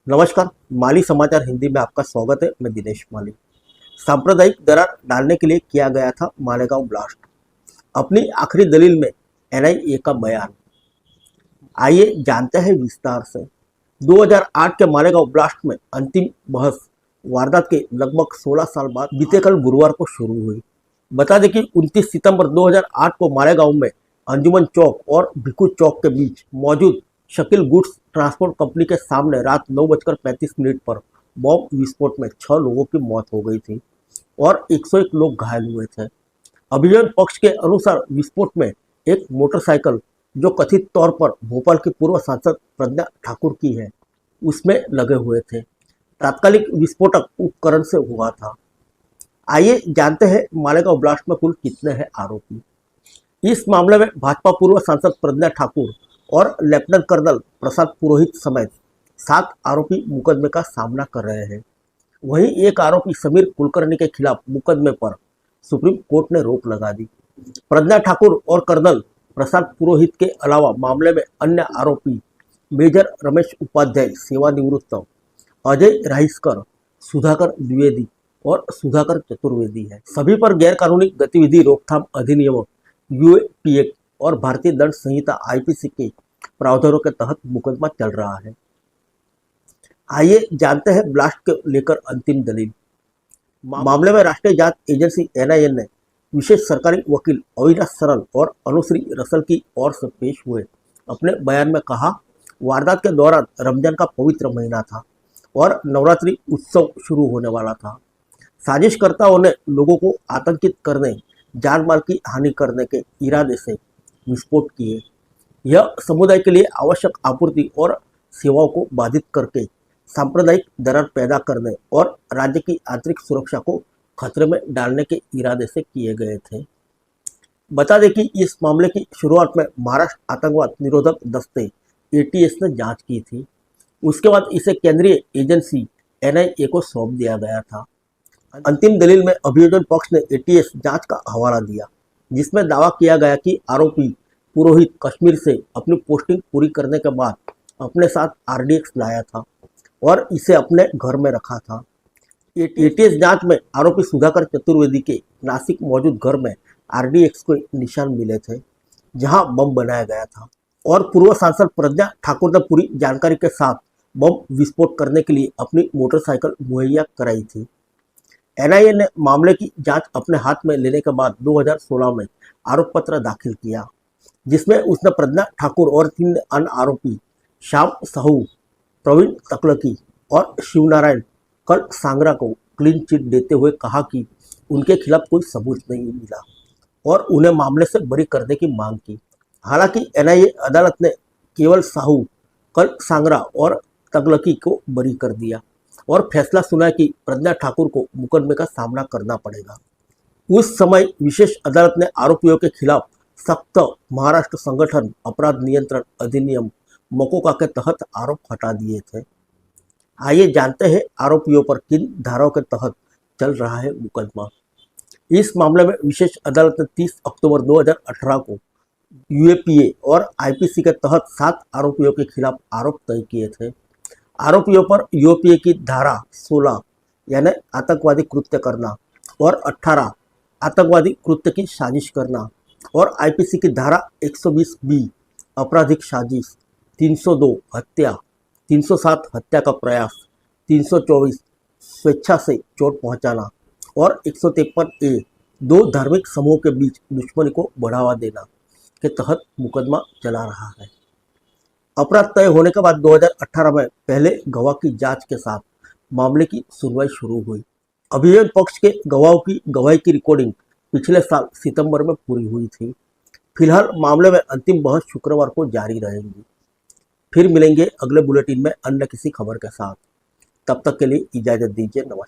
नमस्कार। माली समाचार हिंदी में आपका स्वागत है। मैं दिनेश माली। सांप्रदायिक दरार डालने के लिए किया गया था मालेगांव ब्लास्ट। अपनी आखिरी दलील में एनआईए का बयान। आइए जानते हैं विस्तार से। 2008 के मालेगांव ब्लास्ट में अंतिम बहस वारदात के लगभग 16 साल बाद बीते कल गुरुवार को शुरू हुई। बता दें कि 29 सितंबर 2008 को मालेगांव में अंजुमन चौक और भिक्खू चौक के बीच मौजूद शकील गुड्स ट्रांसपोर्ट कंपनी के सामने रात 9:35 पर बॉम्ब विस्फोट में 6 लोगों की मौत हो गई थी और 101 लोग घायल हुए थे। अभियोग पक्ष के अनुसार विस्फोट में एक मोटरसाइकिल, जो कथित तौर पर भोपाल की पूर्व सांसद प्रज्ञा ठाकुर की है, उसमें लगे हुए थे। तात्कालिक विस्फोटक उपकरण से हुआ था। आइए जानते हैं मालेगांव ब्लास्ट में कुल कितने हैं आरोपी। इस मामले में भाजपा पूर्व सांसद प्रज्ञा ठाकुर और लेफ्टिनेंट कर्नल प्रसाद पुरोहित समेत 7 आरोपी मुकदमे का सामना कर रहे हैं। वहीं एक आरोपी समीर कुलकर्णी के खिलाफ मुकदमे पर सुप्रीम कोर्ट ने रोक लगा दी। प्रज्ञा ठाकुर और कर्नल प्रसाद पुरोहित के अलावा मामले में अन्य आरोपी मेजर रमेश उपाध्याय सेवानिवृत्त, अजय राहिस्कर, सुधाकर द्विवेदी और सुधाकर चतुर्वेदी है। सभी पर गैरकानूनी गतिविधि रोकथाम अधिनियम यूएपीए और भारतीय दंड संहिता आईपीसी के प्रावधानों के तहत मुकदमा चल रहा है। आइए जानते हैं ब्लास्ट को लेकर अंतिम दलील। मामले में राष्ट्रीय जांच एजेंसी एनआईए ने विशेष सरकारी वकील अविनाश सरल और अनुश्री रसल की ओर से पेश हुए अपने बयान में कहा, वारदात के दौरान रमजान का पवित्र महीना था और नवरात्रि उत्सव शुरू होने वाला था। साजिशकर्ताओं ने लोगों को आतंकित करने, जान माल की हानि करने के इरादे से विस्फोट किए। यह समुदाय के लिए आवश्यक आपूर्ति और सेवाओं को बाधित करके सांप्रदायिक दरार पैदा करने और राज्य की आंतरिक सुरक्षा को खतरे में डालने के इरादे से किए गए थे। बता दें कि इस मामले की शुरुआत में महाराष्ट्र आतंकवाद निरोधक दस्ते एटीएस ने जांच की थी। उसके बाद इसे केंद्रीय एजेंसी एनआईए को सौंप दिया गया था। अंतिम दलील में अभियोजन पक्ष ने एटीएस जांच का हवाला दिया, जिसमें दावा किया गया कि आरोपी पुरोहित कश्मीर से अपनी पोस्टिंग पूरी करने के बाद अपने साथ आरडीएक्स लाया था और इसे अपने घर में रखा था। एटीएस जांच में आरोपी सुधाकर चतुर्वेदी के नासिक मौजूद घर में आरडीएक्स के निशान मिले थे, जहां बम बनाया गया था और पूर्व सांसद प्रज्ञा ठाकुर ने पूरी जानकारी के साथ बम विस्फोट करने के लिए अपनी मोटरसाइकिल मुहैया कराई थी। एनआईए ने मामले की जांच अपने हाथ में लेने के बाद 2016 में आरोप पत्र दाखिल किया, जिसमें उसने प्रज्ञा ठाकुर और 3 अन्य आरोपी श्याम साहू, प्रवीण तकलकी और शिवनारायण कल सांगरा को क्लीन चिट देते हुए कहा कि उनके खिलाफ कोई सबूत नहीं मिला और उन्हें मामले से बरी करने की मांग की। हालांकि एनआईए अदालत ने केवल साहू, कल सांगरा और तकलकी को बरी कर दिया और फैसला सुनाया कि प्रज्ञा ठाकुर को मुकदमे का सामना करना पड़ेगा। उस समय विशेष अदालत ने आरोपियों के खिलाफ सख्त महाराष्ट्र संगठन अपराध नियंत्रण अधिनियम मकोका के तहत आरोप हटा दिए थे। आइए जानते हैं आरोपियों पर किन धाराओं के तहत चल रहा है मुकदमा। इस मामले में विशेष अदालत ने 30 अक्टूबर 2018 को यूएपीए और आईपीसी के तहत 7 आरोपियों के खिलाफ आरोप तय किए थे। आरोपियों पर यूएपीए की धारा 16 यानी आतंकवादी कृत्य करना और 18 आतंकवादी कृत्य की साजिश करना और आईपीसी की धारा 120 बी आपराधिक साजिश, 302 हत्या, 307 हत्या का प्रयास, 324 स्वेच्छा से चोट पहुंचाना और 153 ए 2 धार्मिक समूहों के बीच दुश्मनी को बढ़ावा देना के तहत मुकदमा चला रहा है। अपराध तय होने के बाद 2018 में पहले गवाह की जांच के साथ मामले की सुनवाई शुरू हुई। अभियोग पक्ष के गवाहों की गवाही की रिकॉर्डिंग पिछले साल सितंबर में पूरी हुई थी। फिलहाल मामले में अंतिम बहस शुक्रवार को जारी रहेगी। फिर मिलेंगे अगले बुलेटिन में अन्य किसी खबर के साथ। तब तक के लिए इजाजत दीजिए। नमस्कार।